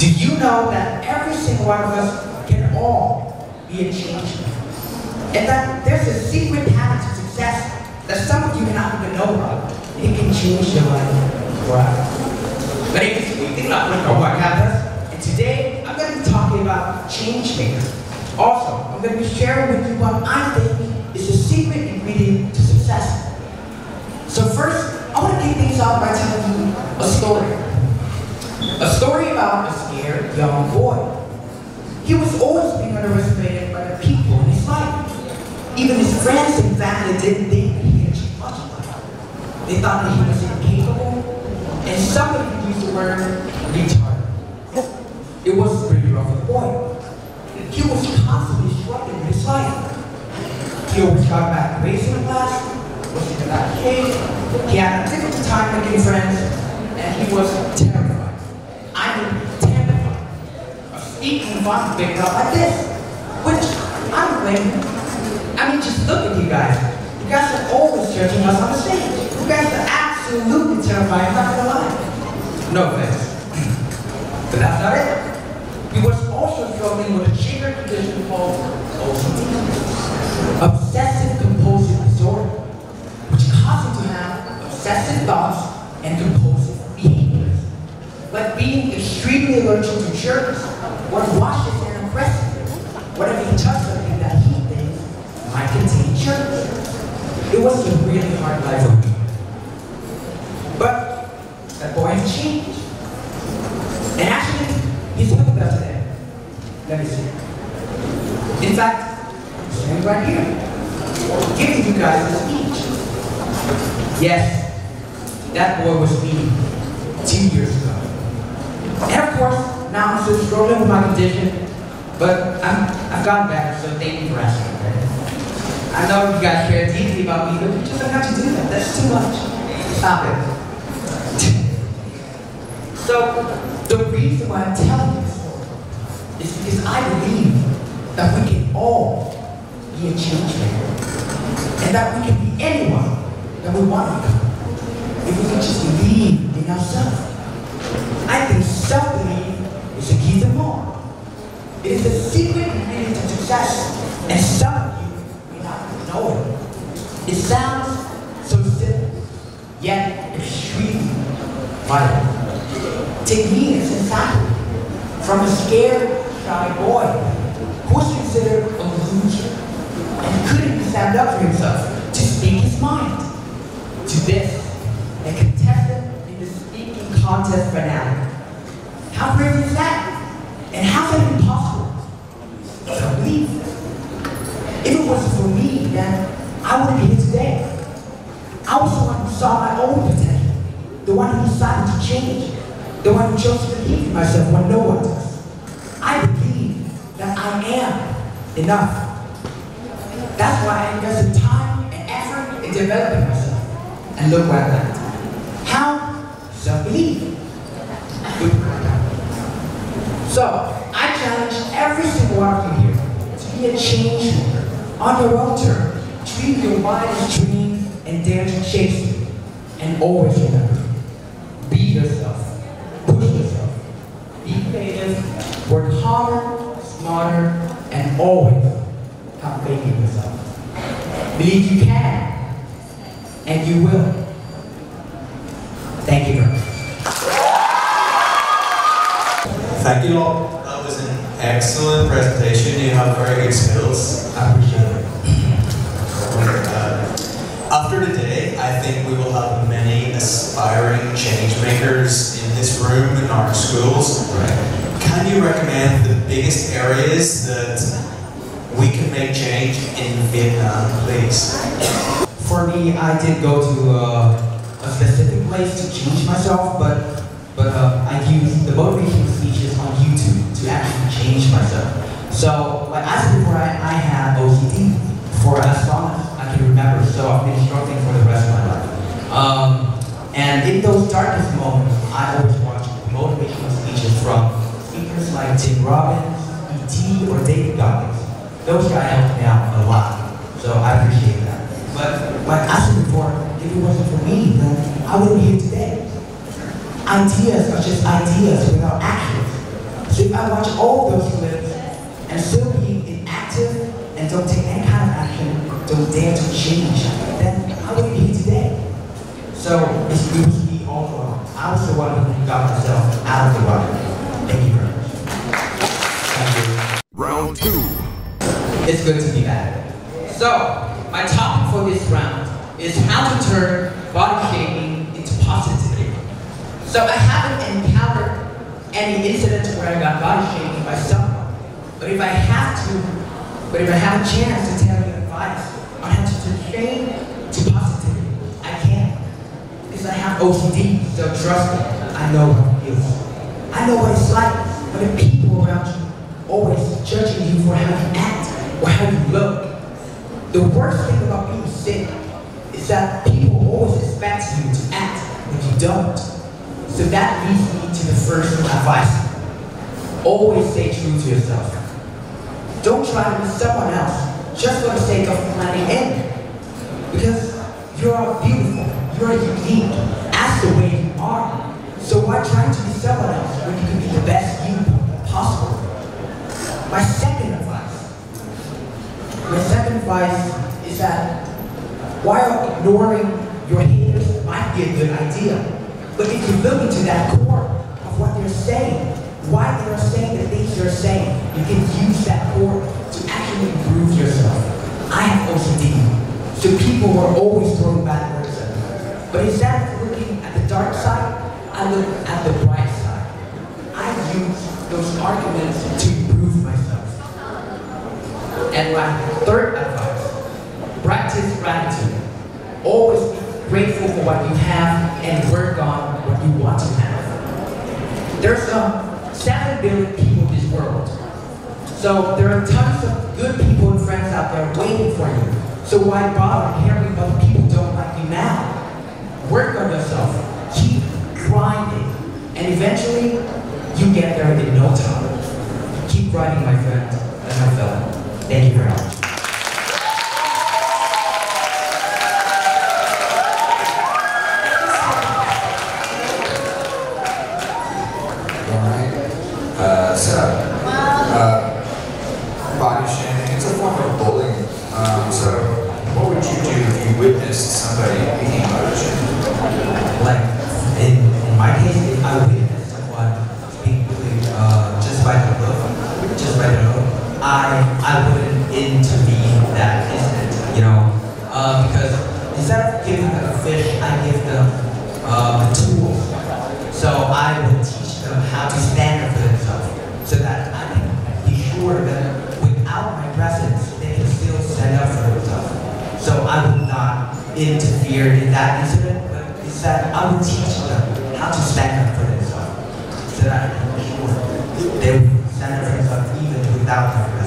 Do you know that every single one of us can all be a change maker? And that there's a secret path to success that some of you cannot even know about. It can change your life forever. My name is Nguyễn Tiến Lộc from Cộng Hoà campus, and today I'm going to be talking about change makers. Also, I'm going to be sharing with you what I think is the secret ingredient to success. So first, I want to kick things off by telling you a story. A story about a scared young boy. He was always being underestimated by the people in his life. Even his friends and family didn't think that he could achieve much in life. They thought that he was incapable, and some of them used the word retarded. It was pretty rough for the boy. He was constantly struggling with his life. He always got bad grades in class, was in a bad case, he had a difficult time making friends, and he was terrified. I mean, terrified of speaking in front of big crowd like this, which I don't blame him. I mean, just look at you guys. You guys are always judging us on the stage. You guys are absolutely terrifying, I'm not gonna lie. No offense. But that's not it. He was also struggling with a secret condition called OCD, obsessive compulsive disorder, which caused him to have obsessive thoughts and compulsive behaviors, like being extremely allergic to germs, or washes and aggressive. Whatever he touched something that he thinks might contain germs. It was a really hard life for me. But that boy has changed. And actually, he's here with us today. Let me see. In fact, he's standing right here, giving you guys a speech. Yes, that boy was me 2 years ago. And of course, now I'm still struggling with my condition, but I've gotten better, so thank you for asking. Okay? I know you guys care deeply about me, but you just don't have to do that. That's too much. Stop it. So, the reason why I'm telling you this story is because I believe that we can all be a change maker, and that we can be anyone that we want to become if we can just believe in ourselves. I think self-belief is the key to more. It is the secret ingredient to success, and some of you may not know it. It sounds so simple, yet extremely vital. Take me as an example, from a scared, shy boy who was considered a loser and couldn't stand up for himself to speak his mind, to this, a contestant in the speaking contest finale. How brave is that? And how can it be possible? I believe. If it wasn't for me, then I wouldn't be here today. I was the one who saw my own potential, the one who decided to change, the one who chose to believe in myself when no one does. I believe that I am enough. That's why I invested time and effort in developing myself. And look where I'm at. How? Self-belief. So, I challenge every single one of you here to be a change maker on your own terms. Dream your wildest dream and dare to chase it. And always remember, be yourself. Push yourself. Be creative. Work harder, smarter, and always have faith in yourself. Believe you can, and you will. Thank you very much. Thank you, Locke. That was an excellent presentation. You have very good skills. I appreciate it. After today, I think we will have many aspiring change makers in this room in our schools. Right. Can you recommend the biggest areas that we can make change in Vietnam, please? For me, I did go to a specific place to change myself, but I used the motivational speeches on YouTube to actually change myself. So, like I said before, I had OCD for as long as I can remember, so I've been struggling for the rest of my life. And in those darkest moments, I always watch motivational speeches from speakers like Tim Robbins, E.T., or David Goggins. Those guys helped me out a lot, so I appreciate that. But like I said before, if it wasn't for me, then I wouldn't be here today. Ideas are just ideas without action. So if I watch all those clips and still be inactive and don't take any kind of action, don't dare to change, then I wouldn't be here today. So it's good to be all along. I was the one who got myself out of the water. Thank you very much. Thank you. Round 2. It's good to be back. So, my topic for this round is how to turn body shaming into positivity. So I haven't encountered any incidents where I got body shamed by someone. But if I have a chance to tell you advice on how to turn shame to positivity, I can. Because I have OCD, so trust me, I know what it feels. I know what it's like when the people around you always judging you for how you act or how you look. The worst thing about being sick is that people always expect you to act when you don't. So that leads me to the first advice. Always stay true to yourself. Don't try to be someone else just for the sake of blending in. Because you're beautiful, you're unique, as the way you are. So why try to be someone else when you can be the best you possible? My second advice is that while ignoring your haters might be a good idea, but if you look into that core of what they're saying, why they're saying the things they're saying, you can use that core to actually improve yourself. I have OCD, so people are always throwing bad words at me. But instead of looking at the dark side, I look at the bright side. I use those arguments to improve myself. And my third advice, practice gratitude. Always be grateful for what you have and work on what you want to have. There's 7 billion people in this world. So there are tons of good people and friends out there waiting for you. So why bother caring about people who don't like you now? Work on yourself. Keep grinding. And eventually, you get there in no time. Keep grinding, my friend and my fellow. Thank you very much. Body shaming, it's a form of bullying. So what would you do if you witnessed somebody being body shamed? Like, in my case, if I witnessed someone being bullied just by the look, I wouldn't intervene in that incident, you know, because instead of giving them a fish, I give them a tool. So I would teach them how to stand up for themselves, so that I can be sure that without my presence, they can still stand up for themselves. So I would not interfere in that incident, but instead I would teach them how to stand up for themselves, so that I can be sure they would stand up for themselves even without my presence.